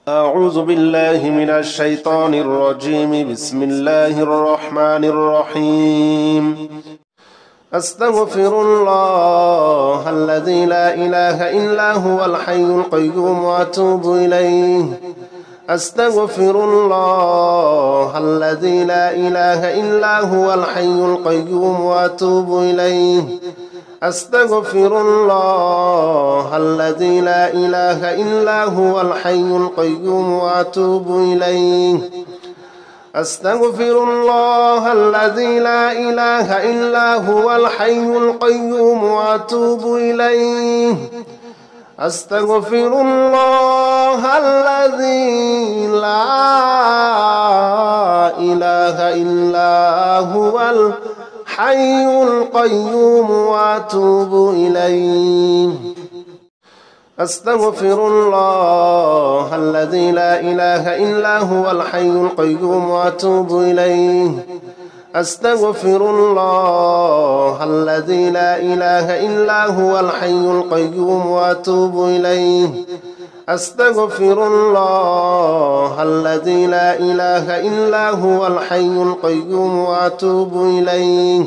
أعوذ بالله من الشيطان الرجيم. بسم الله الرحمن الرحيم. أستغفر الله الذي لا إله إلا هو الحي القيوم وأتوب إليه. أستغفر الله الذي لا إله إلا هو الحي القيوم وأتوب إليه. أستغفر الله الذي لا إله إلا هو الحي القيوم وأتوب إليه. أستغفر الله الذي لا إله إلا هو الحي القيوم وأتوب إليه. أستغفر الله الذي لا إله إلا هو الحي القيوم وأتوب إليه. أستغفر الله الذي لا إله إلا هو الحي القيوم وأتوب إليه. أستغفر الله الذي لا إله إلا هو الحي القيوم وأتوب إليه. أستغفر الله الذي لا إله إلا هو الحي القيوم وأتوب إليه.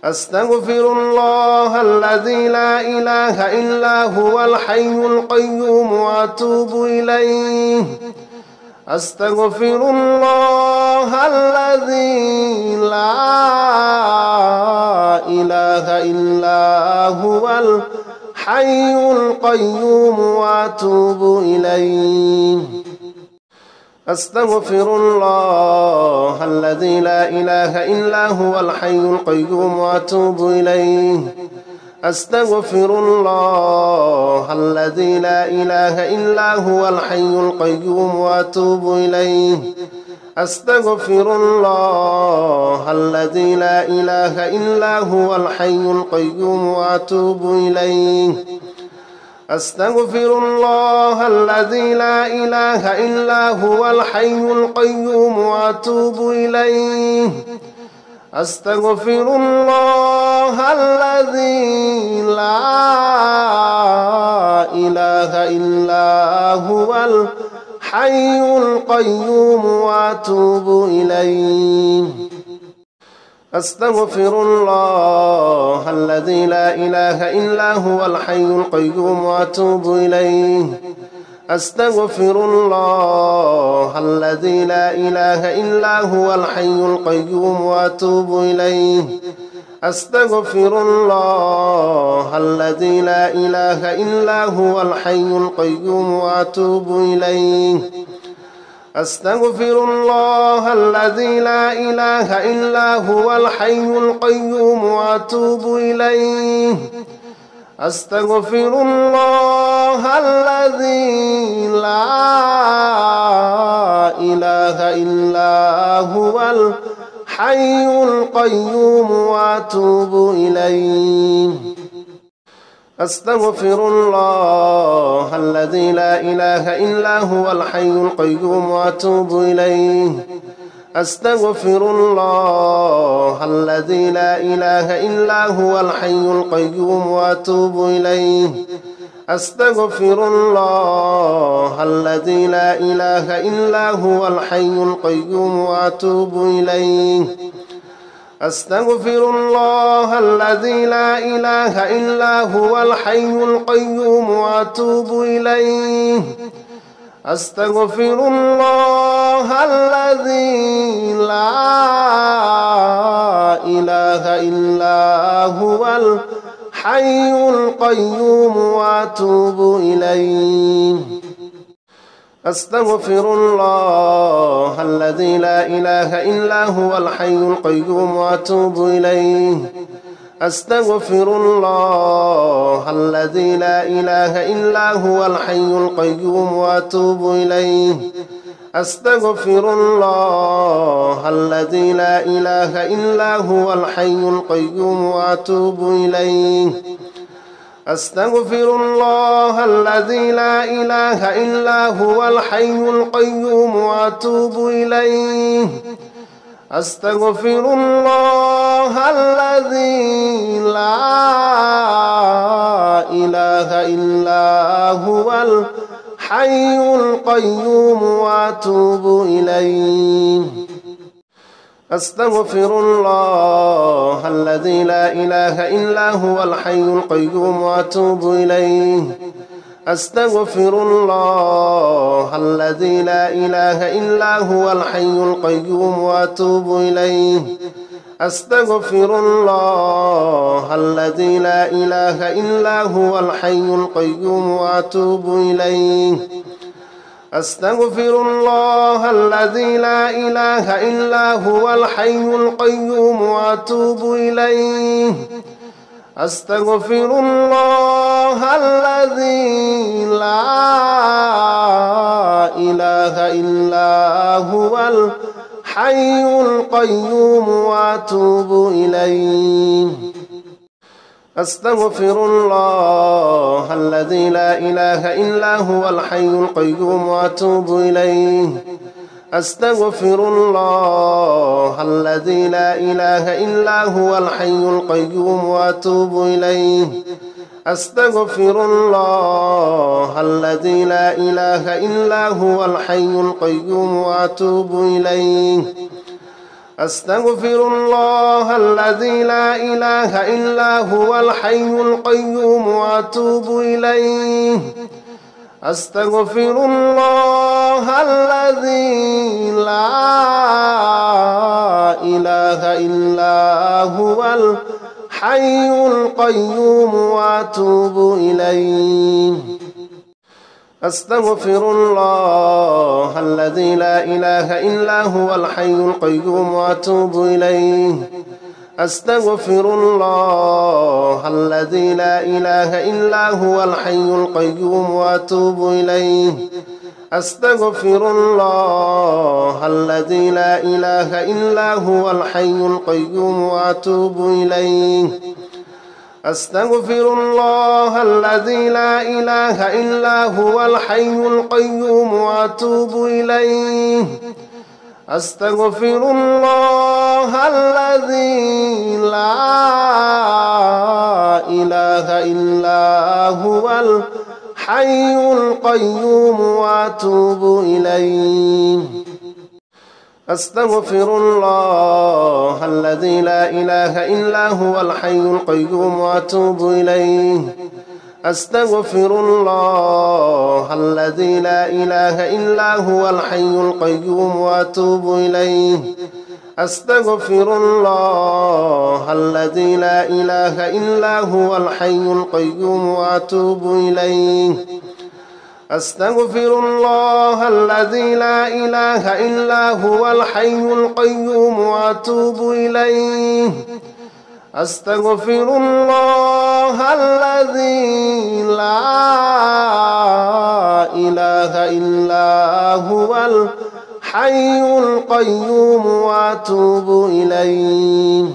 أستغفر الله الذي لا إله إلا هو الحي القيوم وأتوب إليه. أستغفر الله الذي لا إله إلا هو الحي القيوم وأتوب إليه. أستغفر الله الذي لا إله إلا هو الحي القيوم وأتوب إليه. أستغفر الله الذي لا إله إلا هو الحي القيوم وأتوب إليه. أستغفر الله الذي لا إله إلا هو الحي القيوم وأتوب إليه. أستغفر الله الذي لا إله إلا هو الحي القيوم وأتوب إليه. أستغفر الله الذي لا إله إلا هو الحي القيوم وأتوب إليه. أستغفر الله الذي لا إله إلا هو الحي القيوم وأتوب إليه. أستغفر الله الذي لا إله إلا هو الحي القيوم وأتوب إليه. أستغفر الله الذي لا إله إلا هو الحي القيوم وأتوب إليه. أستغفر الله الذي لا إله إلا هو الحي القيوم وأتوب إليه. أستغفر الله الذي لا إله إلا هو الحي القيوم وأتوب إليه. أستغفر الله الذي لا إله إلا هو الحي القيوم وأتوب إليه. أستغفر الله الذي لا إله إلا هو الحي القيوم وأتوب إليه. أستغفر الله الذي لا إله إلا هو الحي القيوم وأتوب إليه. أستغفر الله الذي لا إله إلا هو الحي القيوم وأتوب إليه. أستغفر الله الذي لا إله إلا هو الحي القيوم وأتوب إليه. أستغفر الله الذي لا إله إلا هو الحي القيوم وأتوب إليه. أستغفر الله الذي لا إله إلا هو الحي القيوم وأتوب إليه. أستغفر الله الذي لا إله إلا هو الحي القيوم وأتوب إليه. أستغفر الله الذي لا إله إلا هو الحي القيوم وأتوب إليه. أستغفر الله الذي لا إله إلا هو الحي القيوم وأتوب إليه. أستغفر الله الذي لا إله إلا هو الحي القيوم وأتوب إليه. أستغفر الله الذي لا إله إلا هو الحي القيوم وأتوب إليه. أستغفر الله الذي لا إله إلا هو الحي القيوم وأتوب إليه. أستغفر الله الذي لا إله إلا هو الحي القيوم وأتوب إليه. أستغفر الله الذي لا إله إلا هو الحي القيوم وأتوب إليه. أستغفر الله الذي لا إله إلا هو الحي القيوم وأتوب إليه. أستغفر الله الذي لا إله إلا هو الحي القيوم وأتوب إليه. أستغفر الله الذي لا إله إلا هو الحي القيوم وأتوب إليه. أستغفر الله الذي لا إله إلا هو الحي القيوم وأتوب إليه. أستغفر الله الذي لا إله إلا هو الحي القيوم وأتوب إليه. أستغفر الله الذي لا إله إلا هو الحي القيوم وأتوب إليه. أستغفر الله الذي لا إله إلا هو الحي القيوم وأتوب إليه. أستغفر الله الذي لا إله إلا هو الحي القيوم وأتوب إليه. أستغفر الله الذي لا إله إلا هو الحي القيوم وأتوب إليه. أستغفر الله الذي لا إله إلا هو الحي القيوم وأتوب إليه. أستغفر الله الذي لا إله إلا هو الحي القيوم وأتوب إليه. أستغفر الله الذي لا إله إلا هو الحي القيوم وأتوب إليه. أستغفر الله الذي لا إله إلا هو الحي القيوم وأتوب إليه. أستغفر الله الذي لا إله إلا هو الحي القيوم وأتوب إليه. أستغفر الله الذي لا إله إلا هو الحي القيوم وأتوب إليه.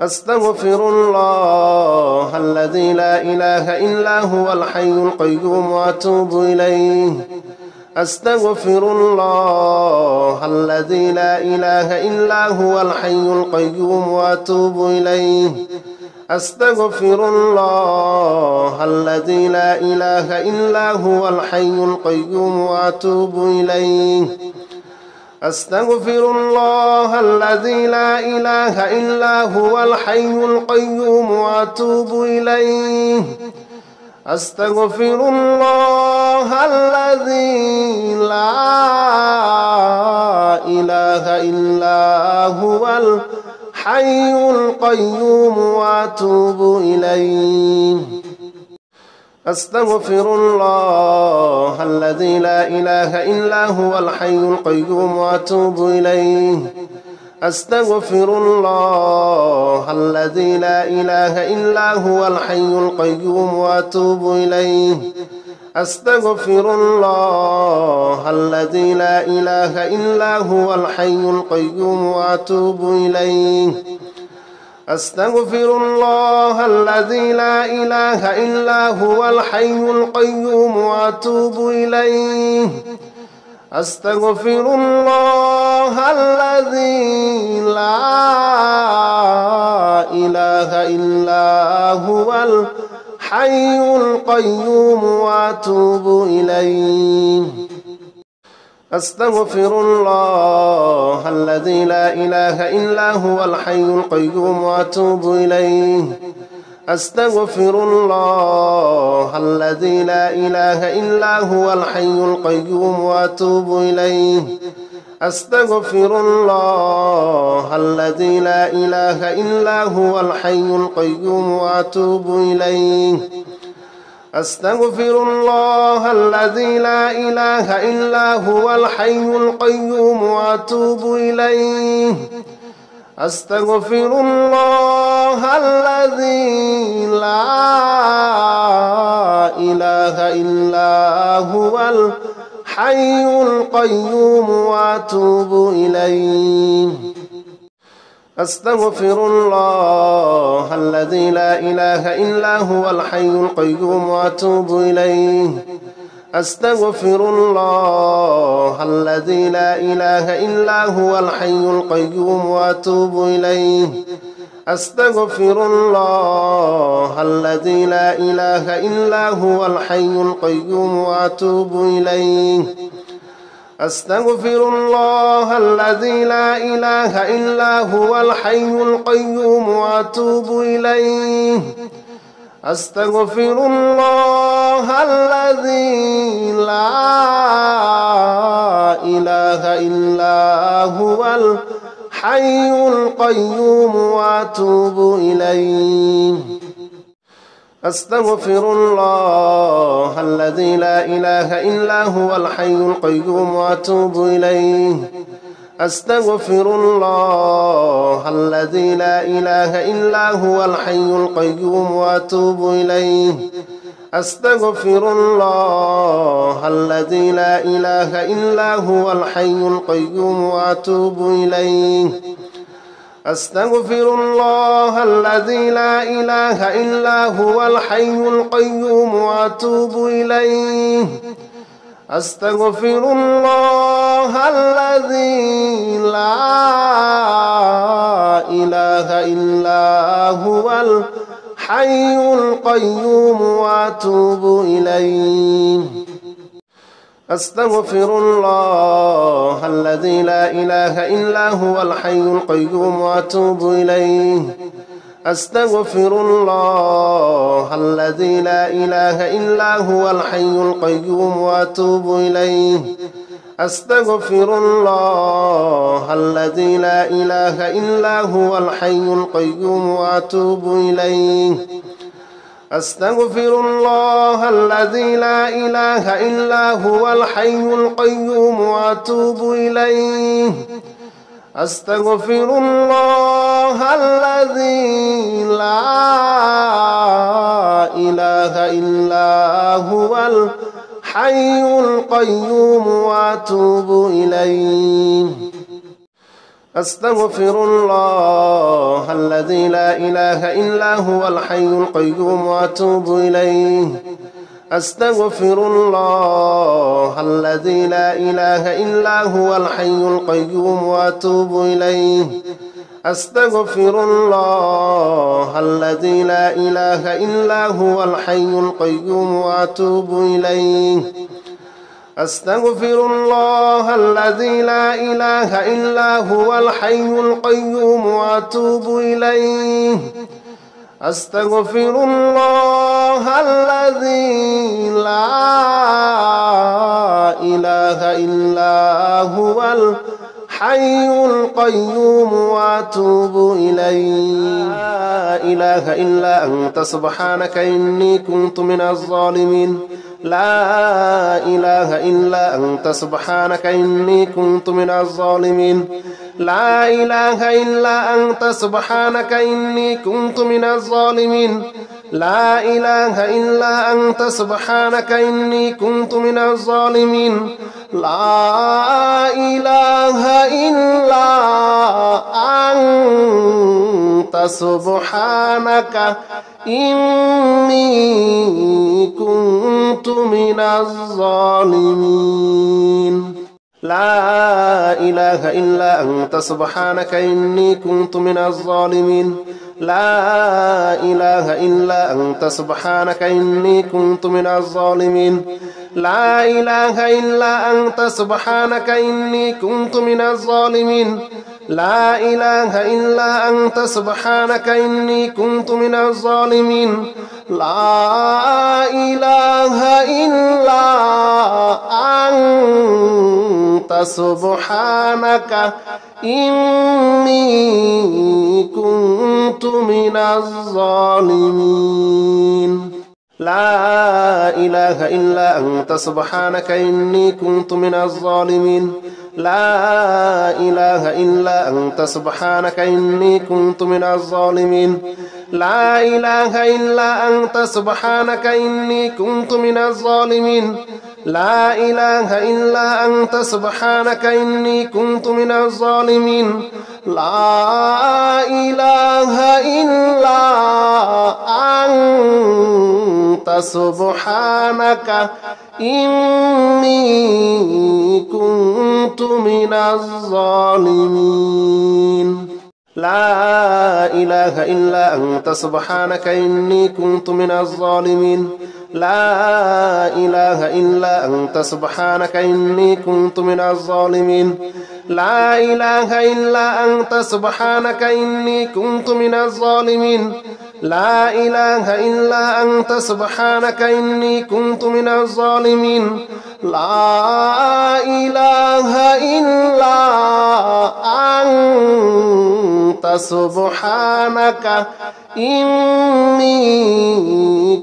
أستغفر الله الذي لا إله إلا هو الحي القيوم وأتوب إليه. أستغفر الله الذي لا إله إلا هو الحي القيوم وأتوب إليه. أستغفر الله الذي لا إله إلا هو الحي القيوم وأتوب إليه. أستغفر الله الذي لا إله إلا هو الحي القيوم وأتوب إليه. أستغفر الله الذي لا إله إلا هو الحي القيوم وأتوب إليه. أستغفر الله الذي لا إله إلا هو الحي القيوم وأتوب إليه. أستغفر الله الذي لا إله إلا هو الحي القيوم وأتوب إليه. أستغفر الله الذي لا إله إلا هو الحي القيوم وأتوب إليه. أستغفر الله الذي لا إله إلا هو الحي القيوم وأتوب إليه. أستغفر الله الذي لا إله إلا هو الحي القيوم وأتوب إليه. أستغفر الله الذي لا إله إلا هو الحي القيوم وأتوب إليه. أستغفر الله الذي لا إله إلا هو الحي القيوم وأتوب إليه. أستغفر الله الذي لا إله إلا هو الحي القيوم وأتوب إليه. أستغفر الله الذي لا إله إلا هو الحي القيوم وأتوب إليه. أستغفر الله الذي لا إله إلا هو الحي القيوم وأتوب إليه. أستغفر الله الذي لا إله إلا هو الحي القيوم وأتوب إليه. أستغفر الله الذي لا إله إلا هو الحي القيوم وأتوب إليه. أستغفر الله الذي لا إله إلا هو الحي القيوم وأتوب إليه. أستغفر الله الذي لا إله إلا هو الحي القيوم وأتوب إليه. أستغفر الله الذي لا إله إلا هو الحي القيوم وأتوب إليه. أستغفر الله الذي لا إله إلا هو الحي القيوم وأتوب إليه. أستغفر الله الذي لا إله إلا هو الحي القيوم وأتوب إليه. أستغفر الله الذي لا إله إلا هو الحي القيوم وأتوب إليه. أستغفر الله الذي لا إله إلا هو الحي القيوم وأتوب إليه. أستغفر الله الذي لا إله إلا هو الحي القيوم وأتوب إليه. أستغفر الله الذي لا إله إلا هو الحي القيوم وأتوب إليه. أستغفر الله الذي لا إله إلا هو الحي القيوم وأتوب إليه. أستغفر الله الذي لا إله إلا هو الحي القيوم وأتوب إليه. أستغفر الله الذي لا إله إلا هو الحي القيوم وأتوب إليه. أستغفر الله الذي لا إله إلا هو الحي القيوم وأتوب إليه. أستغفر الله الذي لا إله إلا هو الحي القيوم وأتوب إليه. أستغفر الله الذي لا إله إلا هو الحي القيوم وأتوب إليه. أستغفر الله الذي لا إله إلا هو الحي القيوم وأتوب إليه. أستغفر الله الذي لا إله إلا هو الحي القيوم وأتوب إليه. أستغفر الله الذي لا إله إلا هو الحي القيوم وأتوب إليه. لا إله إلا أنت سبحانك إني كنت من الظالمين. لا إله إلا أنت سبحانك إني كنت من الظالمين. لا إله إلا أنت سبحانك إني كنت من الظالمين. لا إله إلا أنت سبحانك إني كنت من الظالمين. لا إله إلا أنت سبحانك إني كنت من الظالمين. لا إله إلا أنت سبحانك إني كنت من الظالمين. لا إله إلا أنت سبحانك إني كنت من الظالمين لا إله إلا أنت سبحانك إني كنت من الظالمين لا إله إلا أنت سبحانك إني كنت من الظالمين لا إله إلا أنت سبحانك إني كنت من الظالمين لا إله إلا أنت سبحانك إني كنت من الظالمين لا إله إلا أنت سبحانك إني كنت من الظالمين لا إله إلا أنت سبحانك إني كنت من الظالمين لا إله إلا أنت سبحانك إني كنت من الظالمين لا إله إلا أنت سبحانك إني كنت من الظالمين لا إله إلا أنت سبحانك إني كنت من الظالمين لا إله إلا أنت سبحانك إني كنت من الظالمين لا إله إلا أنت سبحانك إني كنت من الظالمين لا إله إلا أنت سبحانك إني كنت من الظالمين لا إله إلا أنت سبحانك إني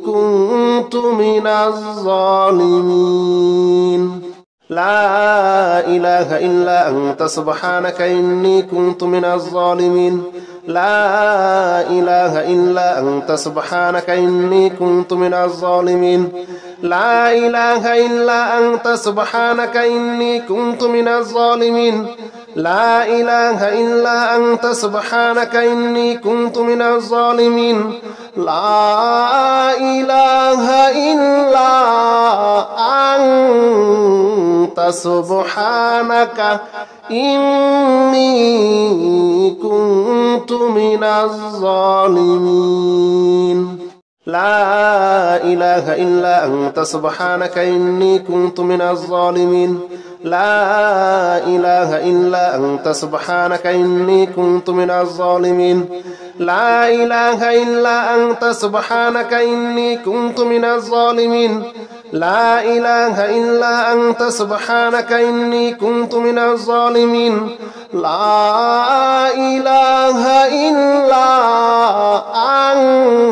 كنت من الظالمين لا إله إلا أنت سبحانك إني كنت من الظالمين لا إله إلا أنت سبحانك إني كنت من الظالمين لا إله إلا أنت سبحانك إني كنت من الظالمين لا إله إلا أنت سبحانك إني كنت من الظالمين لا إله إلا أنت سبحانك إني كنت من الظالمين لا إله إلا أنت سبحانك إني كنت من الظالمين لا إله إلا أنت سبحانك إني كنت من الظالمين لا إله إلا أنت سبحانك إني كنت من الظالمين لا إله إلا أنت سبحانك إني كنت من الظالمين لا إله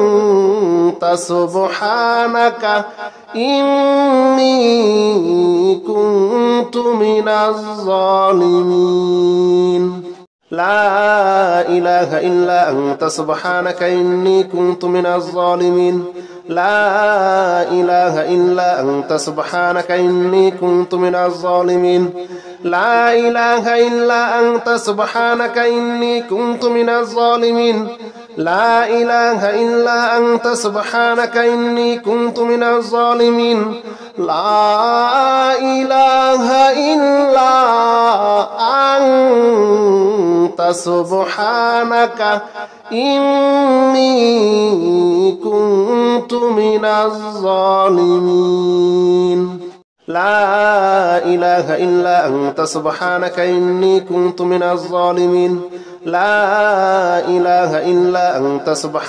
إلا أنت سبحانك إني كنت من الظالمين لا إله إلا أنت سبحانك إني كنت من الظالمين لا إله إلا أنت سبحانك إني كنت من الظالمين لا إله إلا أنت سبحانك إني كنت من الظالمين لا إله إلا أنت سبحانك إني كنت من الظالمين لا إله إلا أنت سبحانك إني كنت من الظالمين لا إله إلا أنت سبحانك إني كنت من الظالمين لا إله إلا أنت سبحانك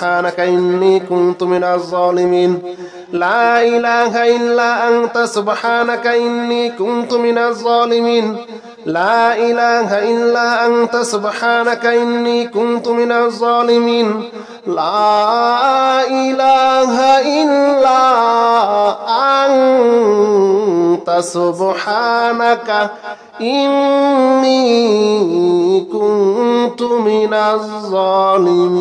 إني كنت من الظالمين لا إله إلا أنت سبحانك إني كنت من الظالمين لا إله إلا أنت سبحانك إني كنت من الظالمين لا إله إلا أنت سبحانك إني كنت من الظالمين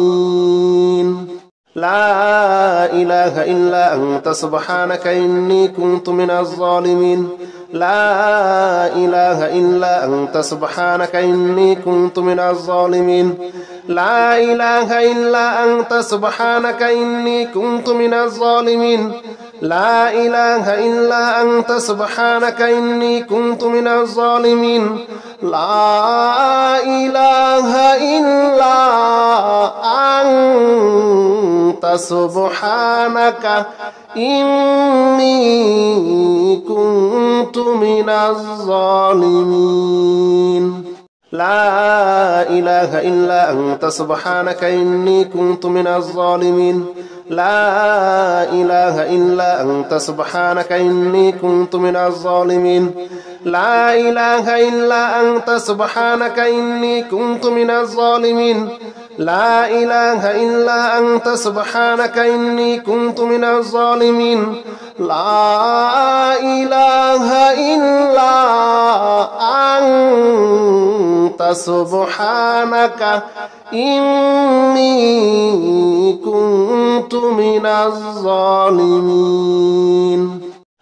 لا إله إلا أنت سبحانك إني كنت من الظالمين لا إله إلا أنت سبحانك إني كنت من الظالمين لا إله إلا أنت سبحانك إني كنت من الظالمين لا إله إلا أنت سبحانك إني كنت من الظالمين لا إله إلا أنت سبحانك إني كنت من الظالمين لا إله إلا أنت سبحانك إني كنت من الظالمين لا إله إلا أنت سبحانك إني كنت من الظالمين لا إله إلا أنت سبحانك إني كنت من الظالمين لا إله إلا أنت سبحانك إني كنت من الظالمين لا إله إلا أنت سبحانك إني كنت من الظالمين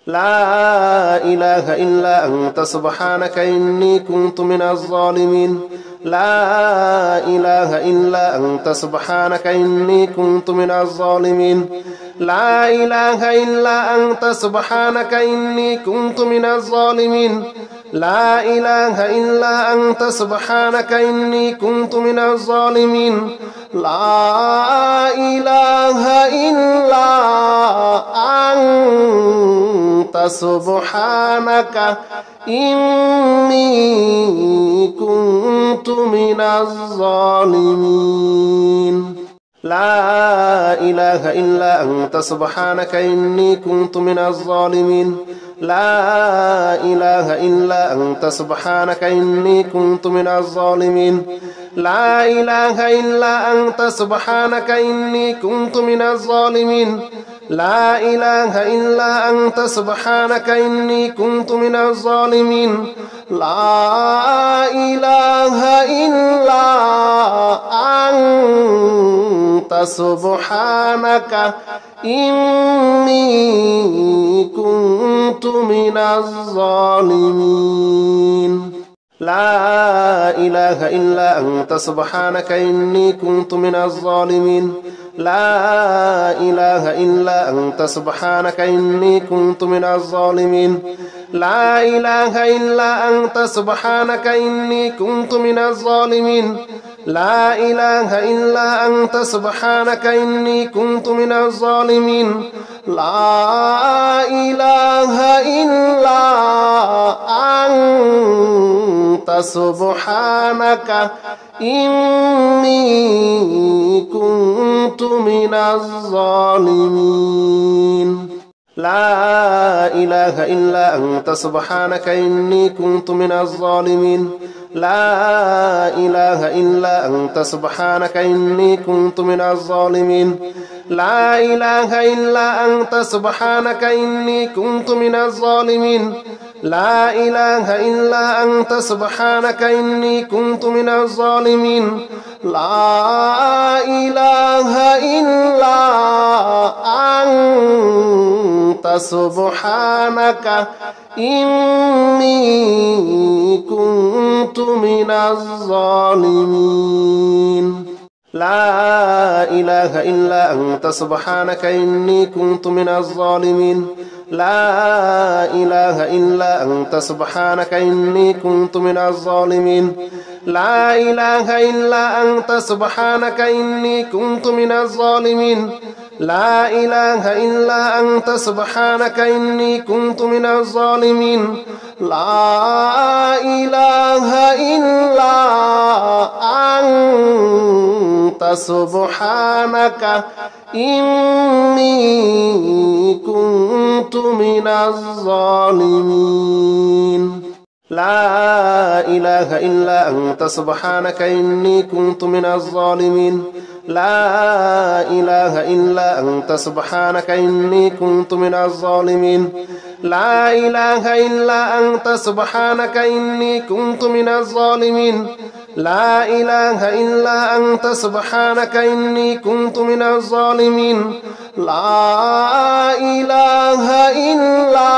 لا إله إلا أنت سبحانك إني كنت من الظالمين لا إله إلا أنت سبحانك إني كنت من الظالمين لا إله إلا أنت سبحانك إني كنت من الظالمين لا إله إلا أنت سبحانك إني كنت من الظالمين لا إله إلا أنت سبحانك إني كنت من الظالمين لا إله إلا أنت سبحانك إني كنت من الظالمين لا إله إلا أنت سبحانك إني كنت من الظالمين لا إله إلا أنت سبحانك إني كنت من الظالمين لا إله إلا أنت سبحانك إني كنت من الظالمين لا إله إلا أنت سبحانك إني كنت من الظالمين لا إله إلا أنت سبحانك إني كنت من الظالمين لا إله إلا أنت سبحانك إني كنت من الظالمين لا إله إلا أنت سبحانك إني كنت من الظالمين لا إله إلا أنت سبحانك إني كنت من الظالمين لا إله إلا أنت سبحانك إني كنت من الظالمين لا إله إلا أنت سبحانك إني كنت من الظالمين لا إله إلا أنت سبحانك إني كنت من الظالمين لا إله إلا أنت سبحانك إني كنت من الظالمين لا إله إلا أنت سبحانك إني كنت من الظالمين لا إله إلا أنت سبحانك إني كنت من الظالمين لا إله إلا أنت سبحانك إني كنت من الظالمين لا إله إلا أنت سبحانك إني كنت من الظالمين لا إله إلا أنت سبحانك إني كنت من الظالمين لا إله إلا أنت سبحانك إني كنت من الظالمين لا إله إلا أنت سبحانك إني كنت من الظالمين لا إله إلا أنت سبحانك إني كنت من الظالمين لا إله إلا أنت سبحانك إني كنت من الظالمين لا إله إلا أنت سبحانك إني كنت من الظالمين لا إله إلا أنت سبحانك إني كنت من الظالمين لا إله إلا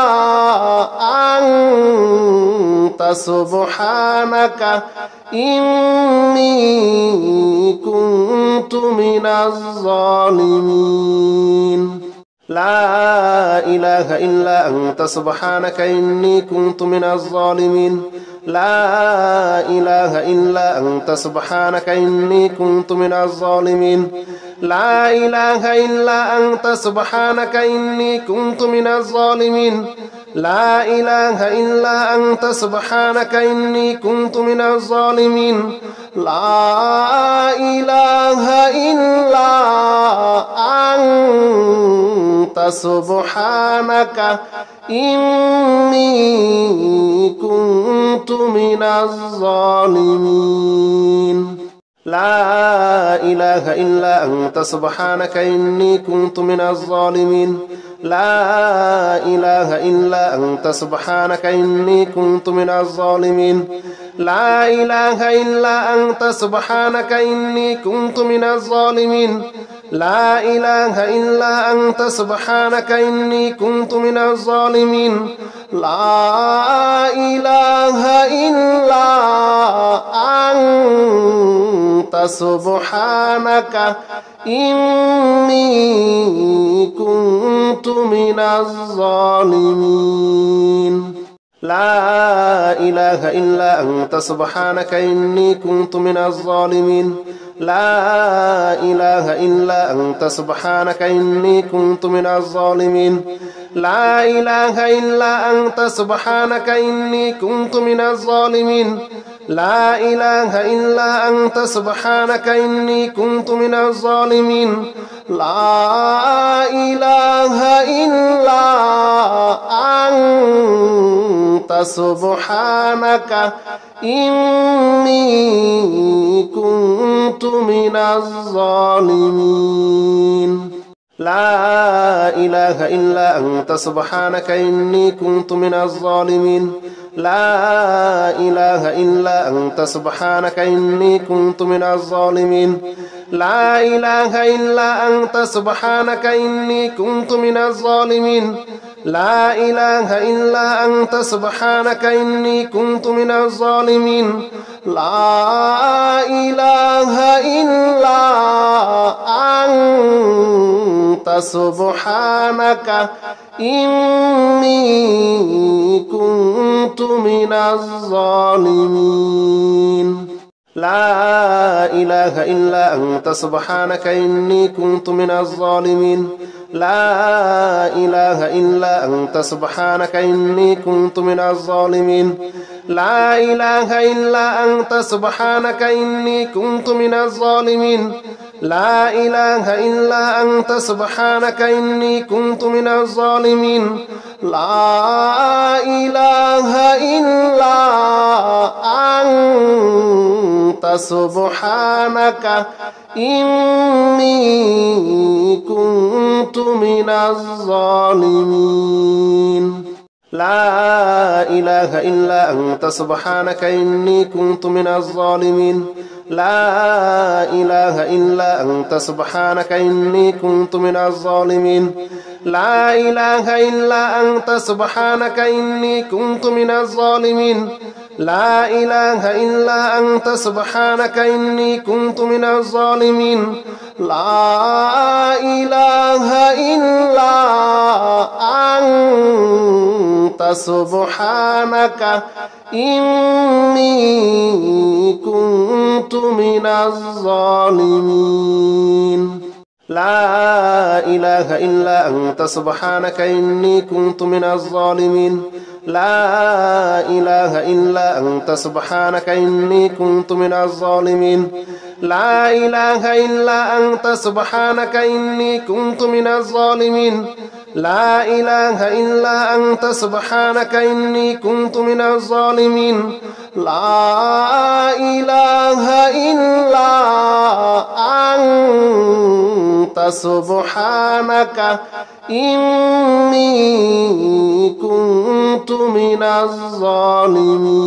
أنت سبحانك إني كنت من الظالمين لا إله إلا أنت سبحانك إني كنت من الظالمين لا إله إلا أنت سبحانك إني كنت من الظالمين لا إله إلا أنت سبحانك إني كنت من الظالمين لا إله إلا أنت سبحانك إني كنت من الظالمين لا إله إلا أنت سبحانك إني كنت من الظالمين لا إله إلا أنت سبحانك إني كنت من الظالمين لا إله إلا أنت سبحانك إني كنت من الظالمين لا إله إلا أنت سبحانك إني كنت من الظالمين لا إله إلا أنت سبحانك إني كنت من الظالمين لا إله إلا أنت سبحانك إني كنت من الظالمين لا إله إلا أنت سبحانك إني كنت من الظالمين لا إله إلا أنت سبحانك إني كنت من الظالمين لا إله إلا أنت سبحانك إني كنت من الظالمين لا إله إلا أنت سبحانك إني كنت من الظالمين لا إله إلا أنت سبحانك إني كنت من الظالمين لا إله إلا أنت سبحانك إني كنت من الظالمين لا إله إلا أنت سبحانك إني كنت من الظالمين لا إله إلا أنت سبحانك إني كنت من الظالمين لا إله إلا أنت سبحانك إني كنت من الظالمين لا إله إلا أنت سبحانك إني كنت من الظالمين لا إله إلا أنت سبحانك إني كنت من الظالمين لا إله إلا أنت سبحانك إني كنت من الظالمين لا إله إلا أنت سبحانك إني كنت من الظالمين لا إله إلا أنت سبحانك إني كنت من الظالمين لا إله إلا أنت سبحانك إني كنت من الظالمين لا إله إلا أنت سبحانك إني كنت من الظالمين لا إله إلا أنت سبحانك إني كنت من الظالمين لا إله إلا أنت سبحانك إني كنت من الظالمين لا إله إلا أنت سبحانك إني كنت من الظالمين لا إله إلا أنت سبحانك إني كنت من الظالمين لا إله إلا أنت سبحانك إني كنت من الظالمين لا إله إلا أنت سبحانك إني كنت من الظالمين لا إله إلا أنت سبحانك إني كنت من الظالمين لا إله إلا أنت سبحانك إني كنت من الظالمين لا إله إلا أنت سبحانك إني كنت من الظالمين